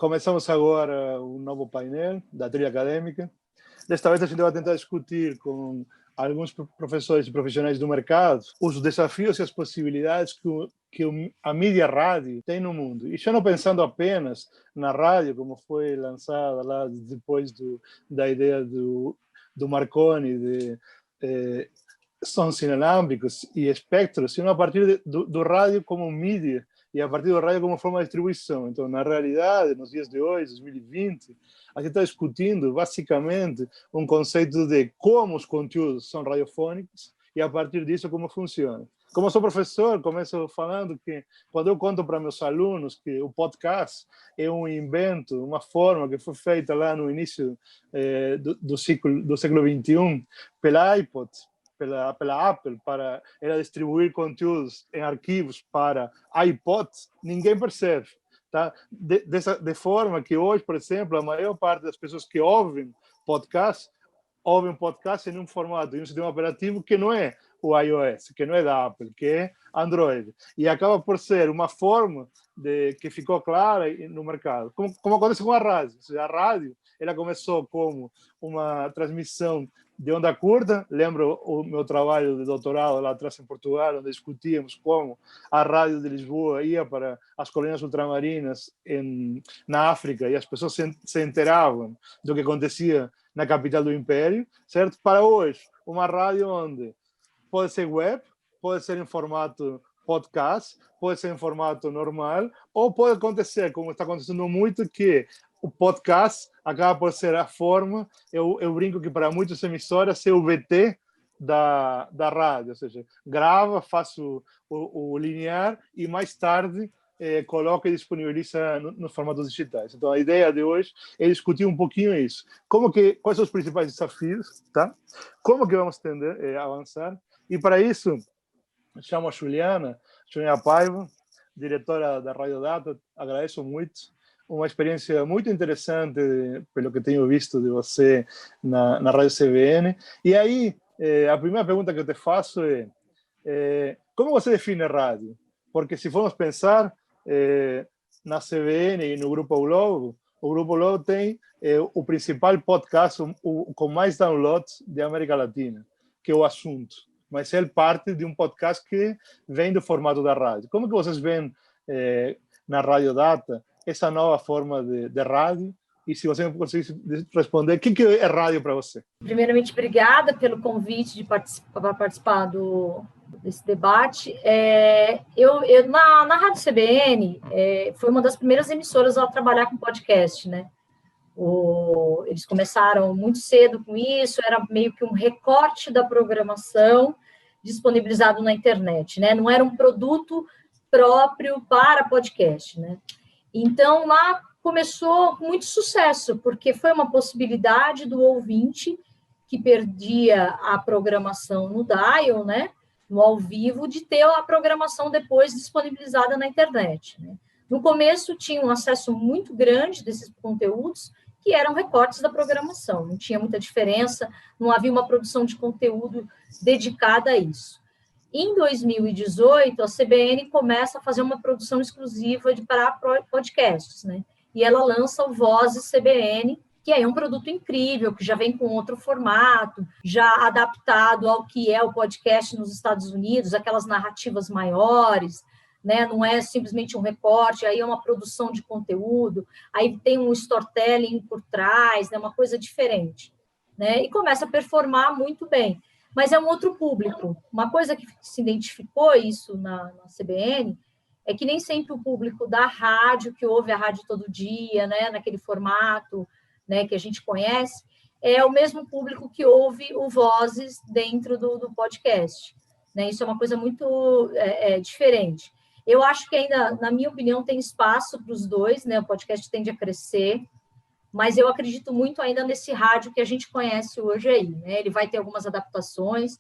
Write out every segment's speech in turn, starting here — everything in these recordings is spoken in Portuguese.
Começamos agora um novo painel da trilha acadêmica. Desta vez a gente vai tentar discutir com alguns professores e profissionais do mercado os desafios e as possibilidades que a mídia rádio tem no mundo. E já não pensando apenas na rádio, como foi lançada lá depois da ideia do Marconi de sons inalámbricos e espectros, sino a partir do rádio como mídia e a partir do rádio como forma de distribuição. Então, na realidade, nos dias de hoje, 2020, a gente está discutindo, basicamente, um conceito de como os conteúdos são radiofônicos e, a partir disso, como funciona. Como sou professor, começo falando que, quando eu conto para meus alunos que o podcast é um invento, uma forma que foi feita lá no início do século XXI pela iPod, pela Apple, para ela distribuir conteúdos em arquivos para iPod, ninguém percebe. Tá? De forma que hoje, por exemplo, a maior parte das pessoas que ouvem um podcast em um formato, em um sistema operativo que não é o iOS, que não é da Apple, que é Android. E acaba por ser uma forma que ficou clara no mercado. Como acontece com a rádio. Ou seja, a rádio ela começou como uma transmissão de onda curta. Lembro o meu trabalho de doutorado lá atrás em Portugal, onde discutíamos como a rádio de Lisboa ia para as colinas ultramarinas na África e as pessoas se enteravam do que acontecia na capital do Império, certo? Para hoje, uma rádio onde pode ser web, pode ser em formato podcast, pode ser em formato normal, ou pode acontecer, como está acontecendo muito, que o podcast acaba por ser a forma, eu brinco que para muitas emissoras é o VT da rádio, ou seja, grava, faz o linear e mais tarde coloca e disponibiliza nos formatos digitais. Então, a ideia de hoje é discutir um pouquinho isso. Quais são os principais desafios, tá? Como que vamos tender a avançar? E para isso, chamo a Juliana Paiva, diretora da Rádio Data. Agradeço muito. Uma experiência muito interessante, pelo que tenho visto de você na Rádio CBN. E aí, a primeira pergunta que eu te faço é como você define rádio? Porque se formos pensar na CBN e no Grupo Globo, o Grupo Globo tem o principal podcast com mais downloads de América Latina, que é o Assunto. Mas ele parte de um podcast que vem do formato da rádio. Como que vocês veem na Rádio Data essa nova forma de rádio? E se você conseguisse responder, o que é rádio para você? Primeiramente, obrigada pelo convite para participar desse debate. Na Rádio CBN, foi uma das primeiras emissoras a trabalhar com podcast, né? Eles começaram muito cedo com isso, era meio que um recorte da programação disponibilizado na internet, né? Não era um produto próprio para podcast, né? Então, lá começou com muito sucesso, porque foi uma possibilidade do ouvinte que perdia a programação no dial, né? No ao vivo, de ter a programação depois disponibilizada na internet, né? No começo, tinha um acesso muito grande desses conteúdos, que eram recortes da programação, não tinha muita diferença, não havia uma produção de conteúdo dedicada a isso. Em 2018, a CBN começa a fazer uma produção exclusiva para podcasts, né? E ela lança o Vozes CBN, que é um produto incrível, que já vem com outro formato, já adaptado ao que é o podcast nos Estados Unidos, aquelas narrativas maiores, né? Não é simplesmente um recorte, aí é uma produção de conteúdo, aí tem um storytelling por trás, né? Uma coisa diferente, né? E começa a performar muito bem. Mas é um outro público. Uma coisa que se identificou isso na CBN é que nem sempre o público da rádio, que ouve a rádio todo dia, né, naquele formato, né, que a gente conhece, é o mesmo público que ouve o Vozes dentro do podcast, né? Isso é uma coisa muito diferente. Eu acho que ainda, na minha opinião, tem espaço para os dois, né? O podcast tende a crescer, mas eu acredito muito ainda nesse rádio que a gente conhece hoje aí, né? Ele vai ter algumas adaptações,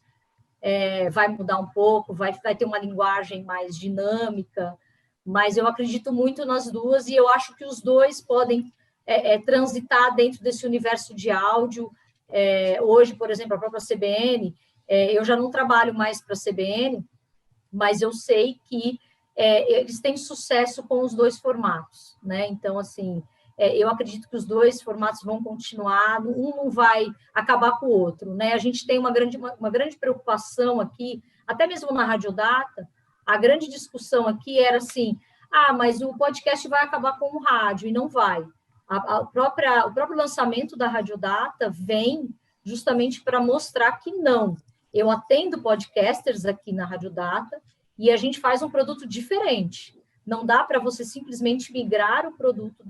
vai mudar um pouco, vai ter uma linguagem mais dinâmica, mas eu acredito muito nas duas e eu acho que os dois podem transitar dentro desse universo de áudio. Hoje, por exemplo, a própria CBN, eu já não trabalho mais para a CBN, mas eu sei que eles têm sucesso com os dois formatos, né? Então, assim, eu acredito que os dois formatos vão continuar, um não vai acabar com o outro, né? A gente tem uma grande preocupação aqui, até mesmo na Radiodata, a grande discussão aqui era assim, mas o podcast vai acabar com o rádio, e não vai. O próprio lançamento da Radiodata vem justamente para mostrar que não. Eu atendo podcasters aqui na Radiodata e a gente faz um produto diferente. Não dá para você simplesmente migrar o produto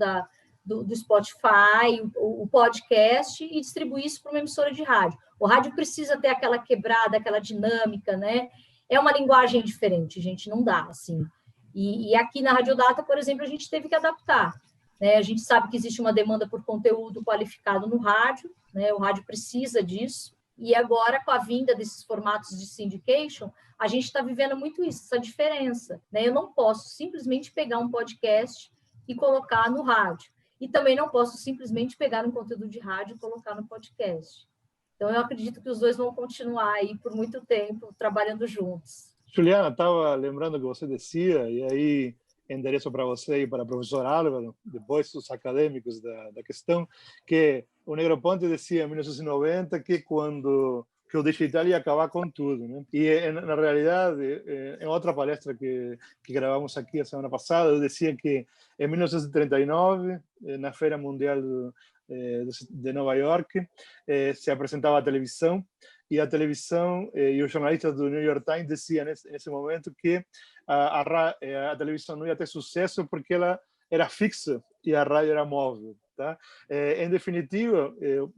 do Spotify, o podcast, e distribuir isso para uma emissora de rádio. O rádio precisa ter aquela quebrada, aquela dinâmica, né? É uma linguagem diferente, gente, não dá, assim. E aqui na Radiodata, por exemplo, a gente teve que adaptar, né? A gente sabe que existe uma demanda por conteúdo qualificado no rádio, né? O rádio precisa disso, e agora, com a vinda desses formatos de syndication, a gente está vivendo muito isso, essa diferença, né? Eu não posso simplesmente pegar um podcast e colocar no rádio, e também não posso simplesmente pegar um conteúdo de rádio e colocar no podcast. Então, eu acredito que os dois vão continuar aí por muito tempo, trabalhando juntos. Juliana, estava lembrando que você dizia, e aí endereço para você e para o professor Álvaro, depois os acadêmicos da questão, que o Negroponte dizia em 1990 que o digital ia acabar com tudo, né? E, na realidade, em outra palestra que gravamos aqui a semana passada, eu dizia que em 1939, na Feira Mundial de Nova York, se apresentava a televisão, e a televisão e os jornalistas do New York Times diziam nesse momento que a televisão não ia ter sucesso porque ela era fixa e a rádio era móvel. Tá? Em definitiva,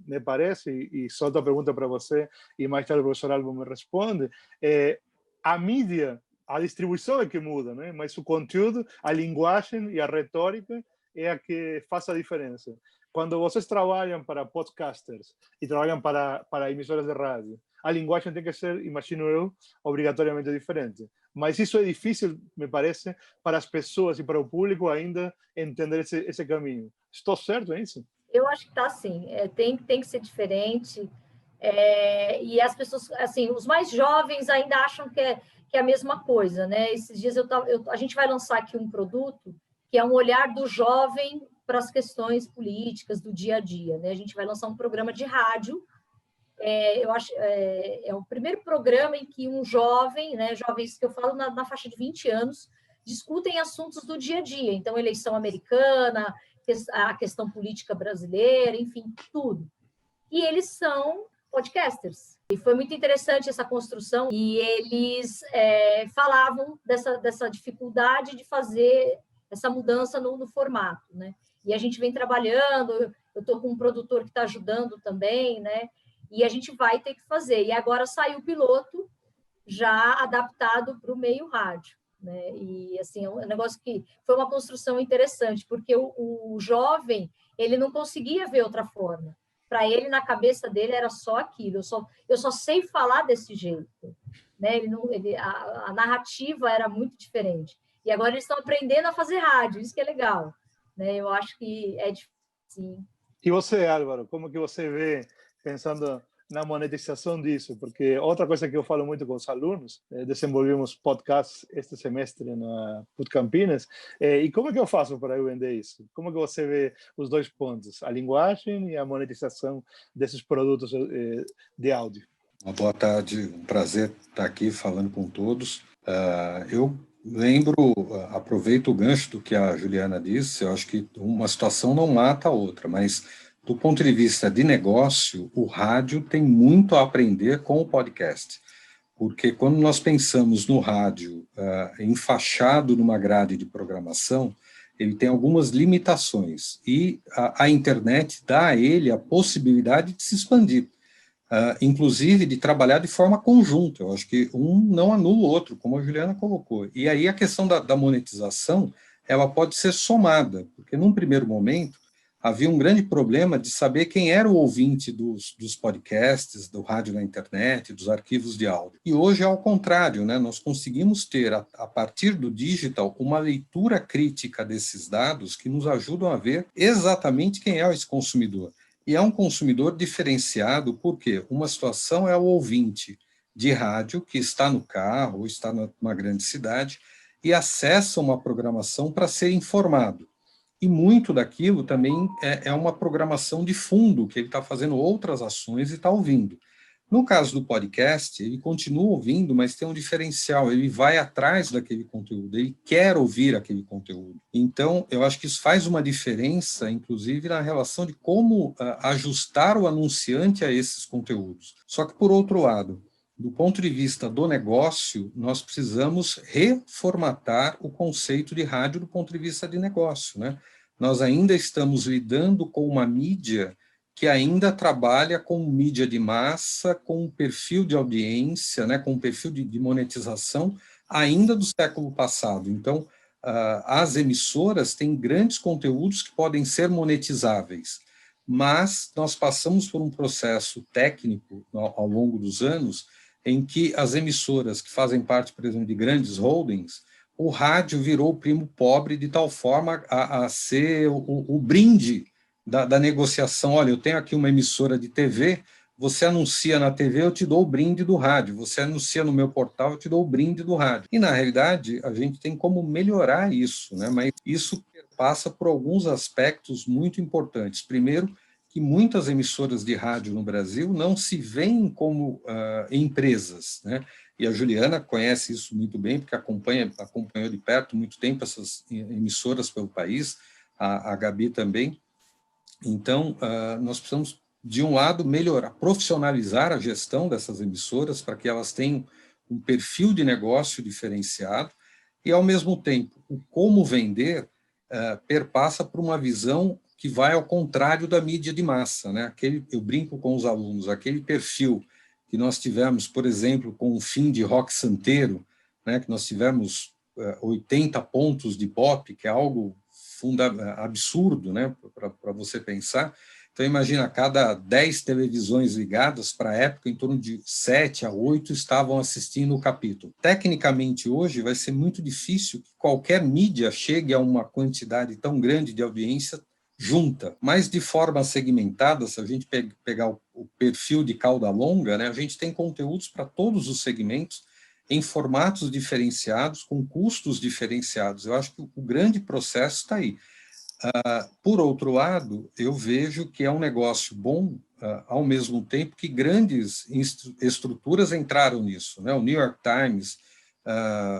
me parece, e solto a pergunta para você, e mais tarde o professor Albo me responde, a mídia, a distribuição é que muda, né? Mas o conteúdo, a linguagem e a retórica é a que faz a diferença. Quando vocês trabalham para podcasters e trabalham para emissoras de rádio, a linguagem tem que ser, imagino eu, obrigatoriamente diferente. Mas isso é difícil, me parece, para as pessoas e para o público ainda entender esse caminho. Estou certo é isso? Eu acho que está sim. Tem que ser diferente. E as pessoas, assim, os mais jovens ainda acham que é a mesma coisa, né? Esses dias a gente vai lançar aqui um produto que é um olhar do jovem para as questões políticas do dia a dia, né? A gente vai lançar um programa de rádio. Eu acho é o primeiro programa em que um jovem, né, jovens que eu falo na faixa de 20 anos, discutem assuntos do dia a dia. Então, eleição americana, a questão política brasileira, enfim, tudo. E eles são podcasters. E foi muito interessante essa construção, e eles falavam dessa dificuldade de fazer essa mudança no formato, né? E a gente vem trabalhando, eu estou com um produtor que está ajudando também, né? E a gente vai ter que fazer. E agora saiu o piloto já adaptado para o meio rádio, né? E assim, é um negócio que foi uma construção interessante, porque o jovem, ele não conseguia ver outra forma. Para ele, na cabeça dele, era só aquilo. Eu só sei falar desse jeito, né? A narrativa era muito diferente. E agora eles estão aprendendo a fazer rádio, isso que é legal, né? Eu acho que é difícil, sim. E você, Álvaro, como que você vê, pensando na monetização disso? Porque outra coisa que eu falo muito com os alunos, desenvolvemos podcasts este semestre na PUC Campinas, e como é que eu faço para eu vender isso? Como que você vê os dois pontos, a linguagem e a monetização desses produtos de áudio? Uma boa tarde, um prazer estar aqui falando com todos. Eu aproveito o gancho do que a Juliana disse, eu acho que uma situação não mata a outra, mas do ponto de vista de negócio, o rádio tem muito a aprender com o podcast, porque quando nós pensamos no rádio enfaixado numa grade de programação, ele tem algumas limitações, e a internet dá a ele a possibilidade de se expandir. Inclusive de trabalhar de forma conjunta. Eu acho que um não anula o outro, como a Juliana colocou. E aí a questão da monetização, ela pode ser somada, porque num primeiro momento havia um grande problema de saber quem era o ouvinte dos podcasts, do rádio na internet, dos arquivos de áudio. E hoje é ao contrário, né? Nós conseguimos ter, a partir do digital, uma leitura crítica desses dados que nos ajudam a ver exatamente quem é esse consumidor. E é um consumidor diferenciado, porque uma situação é o ouvinte de rádio que está no carro ou está numa grande cidade e acessa uma programação para ser informado. e muito daquilo também é uma programação de fundo, que ele está fazendo outras ações e está ouvindo. No caso do podcast, ele continua ouvindo, mas tem um diferencial, ele vai atrás daquele conteúdo, ele quer ouvir aquele conteúdo. Então, eu acho que isso faz uma diferença, inclusive, na relação de como ajustar o anunciante a esses conteúdos. Só que, por outro lado, do ponto de vista do negócio, nós precisamos reformatar o conceito de rádio do ponto de vista de negócio, né? Nós ainda estamos lidando com uma mídia que ainda trabalha com mídia de massa, com um perfil de audiência, né, com um perfil de monetização ainda do século passado. Então, as emissoras têm grandes conteúdos que podem ser monetizáveis, mas nós passamos por um processo técnico ao longo dos anos em que as emissoras que fazem parte, por exemplo, de grandes holdings, o rádio virou o primo pobre de tal forma a ser o brinde da negociação. Olha, eu tenho aqui uma emissora de TV, você anuncia na TV, eu te dou o brinde do rádio, você anuncia no meu portal, eu te dou o brinde do rádio. E, na realidade, a gente tem como melhorar isso, né? Mas isso passa por alguns aspectos muito importantes. Primeiro, que muitas emissoras de rádio no Brasil não se veem como empresas, né? E a Juliana conhece isso muito bem, porque acompanhou de perto muito tempo essas emissoras pelo país, a Gabi também. Então, nós precisamos, de um lado, melhorar, profissionalizar a gestão dessas emissoras para que elas tenham um perfil de negócio diferenciado e, ao mesmo tempo, o como vender perpassa por uma visão que vai ao contrário da mídia de massa, né? Eu brinco com os alunos, aquele perfil que nós tivemos, por exemplo, com o fim de Rock Santeiro, né, que nós tivemos 80 pontos de pop, que é algo absurdo, né, para você pensar. Então, imagina, a cada 10 televisões ligadas, para a época, em torno de 7 a 8 estavam assistindo o capítulo. Tecnicamente, hoje, vai ser muito difícil que qualquer mídia chegue a uma quantidade tão grande de audiência junta, mas de forma segmentada. Se a gente pegar o perfil de cauda longa, né, a gente tem conteúdos para todos os segmentos, em formatos diferenciados, com custos diferenciados. Eu acho que o grande processo está aí. Por outro lado, eu vejo que é um negócio bom, ao mesmo tempo que grandes estruturas entraram nisso, né? O New York Times,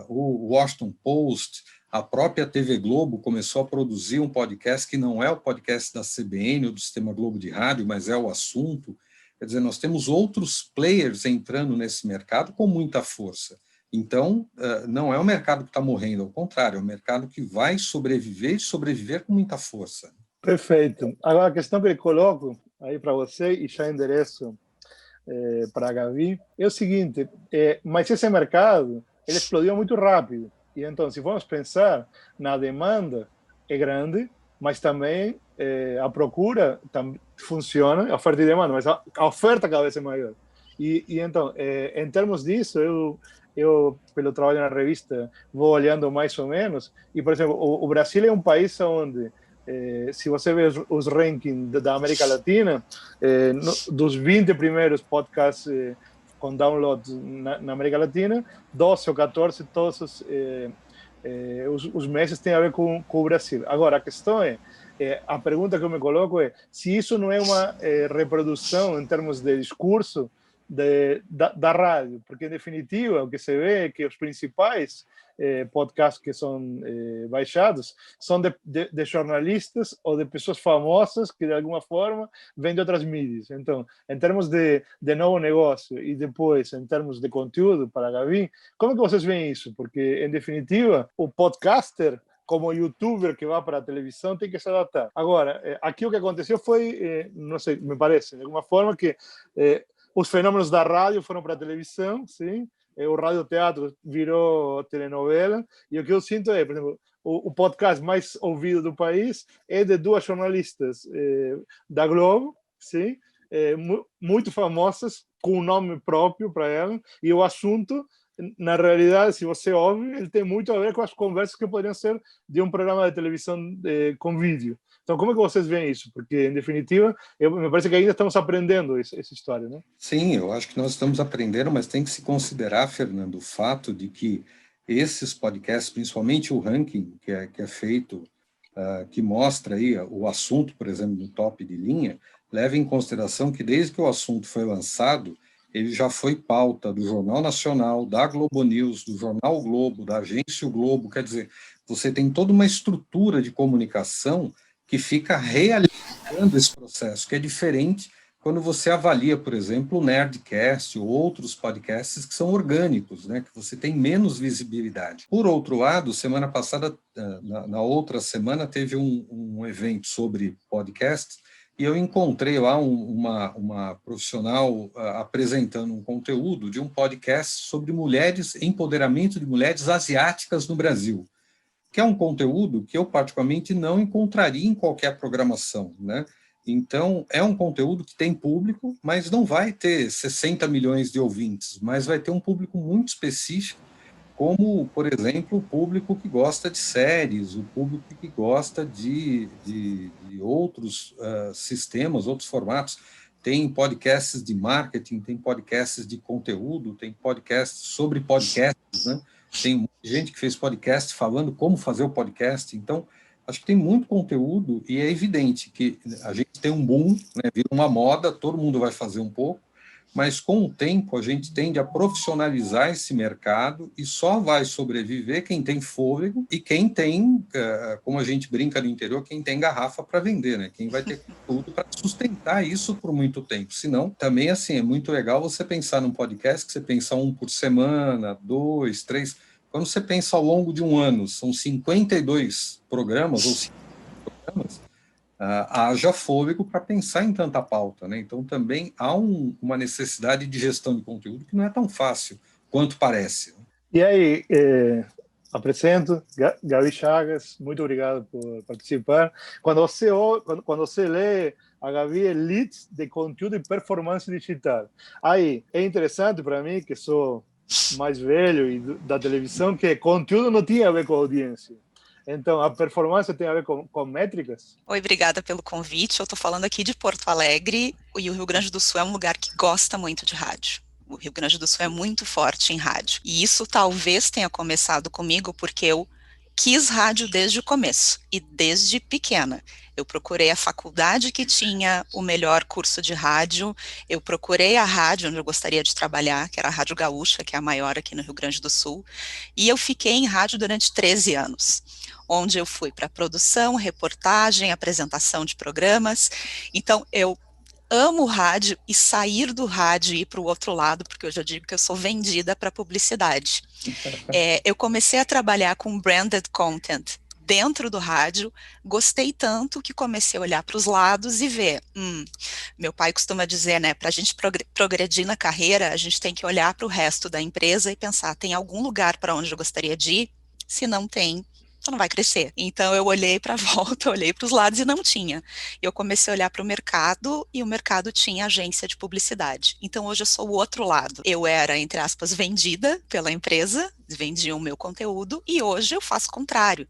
o Washington Post, a própria TV Globo começou a produzir um podcast que não é o podcast da CBN ou do Sistema Globo de Rádio, mas é o assunto. Quer dizer, nós temos outros players entrando nesse mercado com muita força. Então, não é um mercado que está morrendo, ao contrário, é um mercado que vai sobreviver e sobreviver com muita força. Perfeito. Agora, a questão que eu coloco aí para você, e já endereço para a Gabi, é o seguinte, mas esse mercado, ele explodiu muito rápido. E então, se formos pensar na demanda, é grande, mas também a procura funciona, a oferta e demanda, mas a oferta cada vez é maior. E então, em termos disso, eu, pelo trabalho na revista, vou olhando mais ou menos. E, por exemplo, o Brasil é um país onde, se você vê os rankings da América Latina, dos 20 primeiros podcasts com downloads na América Latina, 12 ou 14, todos os meses têm a ver com o Brasil. Agora, a questão a pergunta que eu me coloco é se isso não é uma reprodução em termos de discurso da rádio, porque, em definitiva, o que se vê é que os principais podcasts que são baixados são de jornalistas ou de pessoas famosas que, de alguma forma, vêm de outras mídias. Então, em termos de novo negócio e depois, em termos de conteúdo para a Gabi, como é que vocês veem isso? Porque, em definitiva, o podcaster, como youtuber que vai para a televisão, tem que se adaptar. Agora, aqui o que aconteceu foi, não sei, me parece, de alguma forma, que os fenômenos da rádio foram para a televisão, sim. O radioteatro virou telenovela. E o que eu sinto é, por exemplo, o podcast mais ouvido do país é de duas jornalistas da Globo, sim, muito famosas, com um nome próprio para ela. E o assunto, na realidade, se você ouve, ele tem muito a ver com as conversas que poderiam ser de um programa de televisão com vídeo. Então, como é que vocês veem isso? Porque, em definitiva, me parece que ainda estamos aprendendo essa história, né? Sim, eu acho que nós estamos aprendendo, mas tem que se considerar, Fernando, o fato de que esses podcasts, principalmente o ranking que é feito que mostra aí o assunto, por exemplo, do top de linha, leva em consideração que desde que o assunto foi lançado, ele já foi pauta do Jornal Nacional, da Globo News, do Jornal o Globo, da Agência o Globo, quer dizer, você tem toda uma estrutura de comunicação que fica realizando esse processo, que é diferente quando você avalia, por exemplo, o Nerdcast ou outros podcasts que são orgânicos, né, que você tem menos visibilidade. Por outro lado, semana passada, na outra semana, teve um evento sobre podcasts e eu encontrei lá uma profissional apresentando um conteúdo de um podcast sobre mulheres, empoderamento de mulheres asiáticas no Brasil, que é um conteúdo que eu particularmente não encontraria em qualquer programação, né? Então, é um conteúdo que tem público, mas não vai ter 60 milhões de ouvintes, mas vai ter um público muito específico, como, por exemplo, o público que gosta de séries, o público que gosta de outros sistemas, outros formatos. Tem podcasts de marketing, tem podcasts de conteúdo, tem podcasts sobre podcasts, né? Tem gente que fez podcast falando como fazer o podcast. Então, acho que tem muito conteúdo e é evidente que a gente tem um boom, né, vira uma moda, todo mundo vai fazer um pouco, mas com o tempo a gente tende a profissionalizar esse mercado e só vai sobreviver quem tem fôlego e quem tem, como a gente brinca no interior, quem tem garrafa para vender, né? Quem vai ter tudo para sustentar isso por muito tempo. Senão, também assim, é muito legal você pensar num podcast que você pensa 1 por semana, 2, 3... Quando você pensa ao longo de um ano, são 52 programas ou 5 programas, haja fôlego para pensar em tanta pauta, né? Então, também há uma necessidade de gestão de conteúdo que não é tão fácil quanto parece. E aí, apresento Gabi Chagas, muito obrigado por participar. Quando você lê a Gabi é Lead de Conteúdo e Performance Digital. Aí, é interessante para mim, que sou mais velho e da televisão, que conteúdo não tinha a ver com a audiência. Então, a performance tem a ver com métricas? Oi, obrigada pelo convite. Eu estou falando aqui de Porto Alegre e o Rio Grande do Sul é um lugar que gosta muito de rádio. O Rio Grande do Sul é muito forte em rádio. E isso talvez tenha começado comigo porque eu quis rádio desde o começo e desde pequena. Eu procurei a faculdade que tinha o melhor curso de rádio, eu procurei a rádio onde eu gostaria de trabalhar, que era a Rádio Gaúcha, que é a maior aqui no Rio Grande do Sul, e eu fiquei em rádio durante 13 anos, onde eu fui para produção, reportagem, apresentação de programas. Então eu amo o rádio e sair do rádio e ir para o outro lado, porque eu já digo que eu sou vendida para publicidade. Eu comecei a trabalhar com branded content dentro do rádio, gostei tanto que comecei a olhar para os lados e ver, meu pai costuma dizer, né, para a gente progredir na carreira, a gente tem que olhar para o resto da empresa e pensar, tem algum lugar para onde eu gostaria de ir? Se não tem, você não vai crescer. Então eu olhei para a volta, olhei para os lados e não tinha. Eu comecei a olhar para o mercado e o mercado tinha agência de publicidade. Então hoje eu sou o outro lado. Eu era, entre aspas, vendida pela empresa, vendiam o meu conteúdo e hoje eu faço o contrário,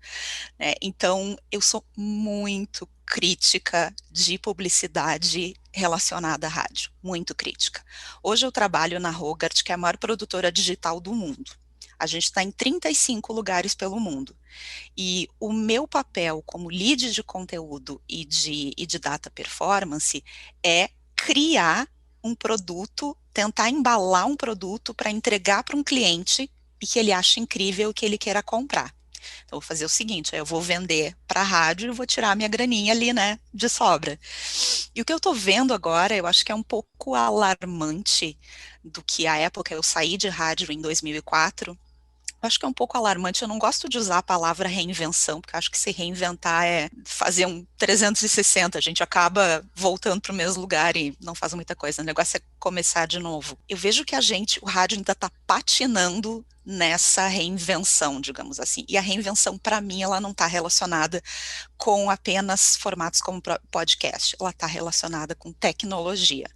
né? Então eu sou muito crítica de publicidade relacionada à rádio, muito crítica. Hoje eu trabalho na Hogarth, que é a maior produtora digital do mundo. A gente está em 35 lugares pelo mundo. E o meu papel como lead de conteúdo e de data performance é criar um produto, tentar embalar um produto para entregar para um cliente e que ele ache incrível e que ele queira comprar. Então, eu vou fazer o seguinte, eu vou vender para a rádio e vou tirar a minha graninha ali, né, de sobra. E o que eu estou vendo agora, eu acho que é um pouco alarmante do que a época eu saí de rádio em 2004, acho que é um pouco alarmante, eu não gosto de usar a palavra reinvenção, porque acho que se reinventar é fazer um 360, a gente acaba voltando para o mesmo lugar e não faz muita coisa, o negócio é começar de novo. Eu vejo que o rádio ainda está patinando nessa reinvenção, digamos assim, e a reinvenção, para mim, ela não está relacionada com apenas formatos como podcast, ela está relacionada com tecnologia.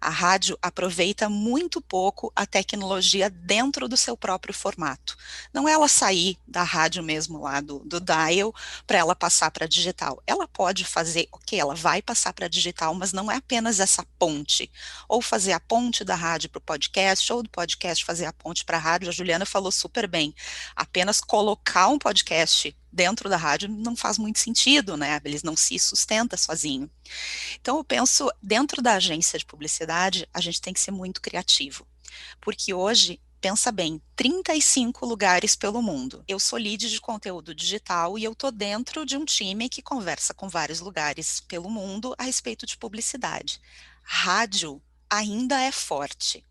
A rádio aproveita muito pouco a tecnologia dentro do seu próprio formato. Não é ela sair da rádio mesmo lá do dial para ela passar para digital. Ela pode fazer, ok, ela vai passar para digital, mas não é apenas essa ponte. Ou fazer a ponte da rádio para o podcast, ou do podcast fazer a ponte para a rádio. A Juliana falou super bem. Apenas colocar um podcast dentro da rádio não faz muito sentido, né? Eles não se sustentam sozinho. Então eu penso, dentro da agência de publicidade, a gente tem que ser muito criativo, porque hoje, pensa bem, 35 lugares pelo mundo. Eu sou lead de conteúdo digital e eu tô dentro de um time que conversa com vários lugares pelo mundo a respeito de publicidade. Rádio ainda é forte,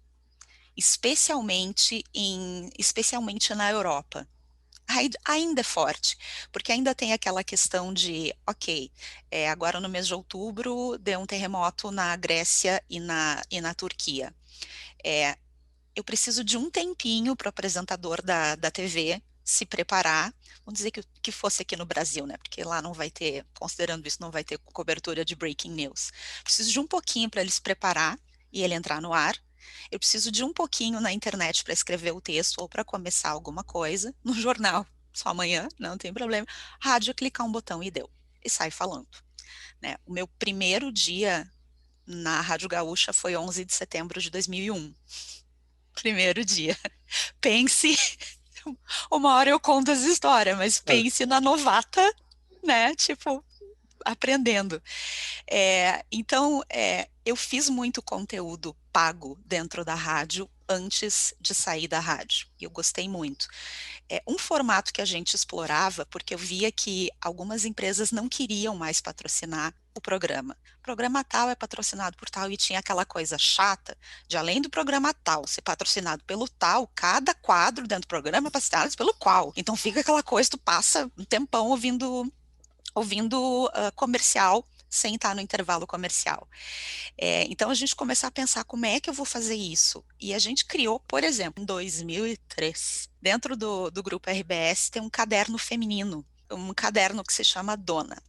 especialmente na Europa. Ainda é forte, porque ainda tem aquela questão de, ok, agora no mês de outubro deu um terremoto na Grécia e na Turquia. Eu preciso de um tempinho para o apresentador da TV se preparar, vamos dizer que fosse aqui no Brasil, né? Porque lá não vai ter, considerando isso, não vai ter cobertura de breaking news. Preciso de um pouquinho para ele se preparar e ele entrar no ar. Eu preciso de um pouquinho na internet para escrever o texto ou para começar alguma coisa. No jornal, só amanhã, não tem problema. Rádio, clicar um botão e deu. E sai falando, né? O meu primeiro dia na Rádio Gaúcha foi 11 de setembro de 2001. Primeiro dia. Pense, uma hora eu conto essa história, mas pense na novata, né? Tipo, aprendendo. Então, eu fiz muito conteúdo pago dentro da rádio antes de sair da rádio. E eu gostei muito. Um formato que a gente explorava, porque eu via que algumas empresas não queriam mais patrocinar o programa. O programa tal é patrocinado por tal, e tinha aquela coisa chata de, além do programa tal ser patrocinado pelo tal, cada quadro dentro do programa é patrocinado pelo qual. Então fica aquela coisa, tu passa um tempão ouvindo comercial sem estar no intervalo comercial. Então a gente começou a pensar como é que eu vou fazer isso. E a gente criou, por exemplo, em 2003, dentro do grupo RBS tem um caderno feminino, um caderno que se chama Dona.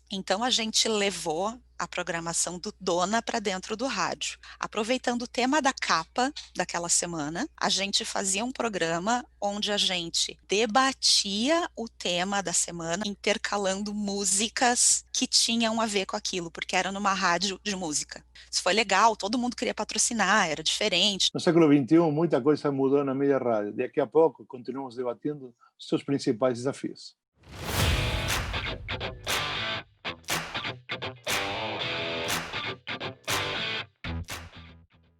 Então a gente levou a programação do Dona para dentro do rádio. Aproveitando o tema da capa daquela semana, a gente fazia um programa onde a gente debatia o tema da semana, intercalando músicas que tinham a ver com aquilo, porque era numa rádio de música. Isso foi legal, todo mundo queria patrocinar, era diferente. No século XXI, muita coisa mudou na mídia rádio. Daqui a pouco, continuamos debatendo os seus principais desafios.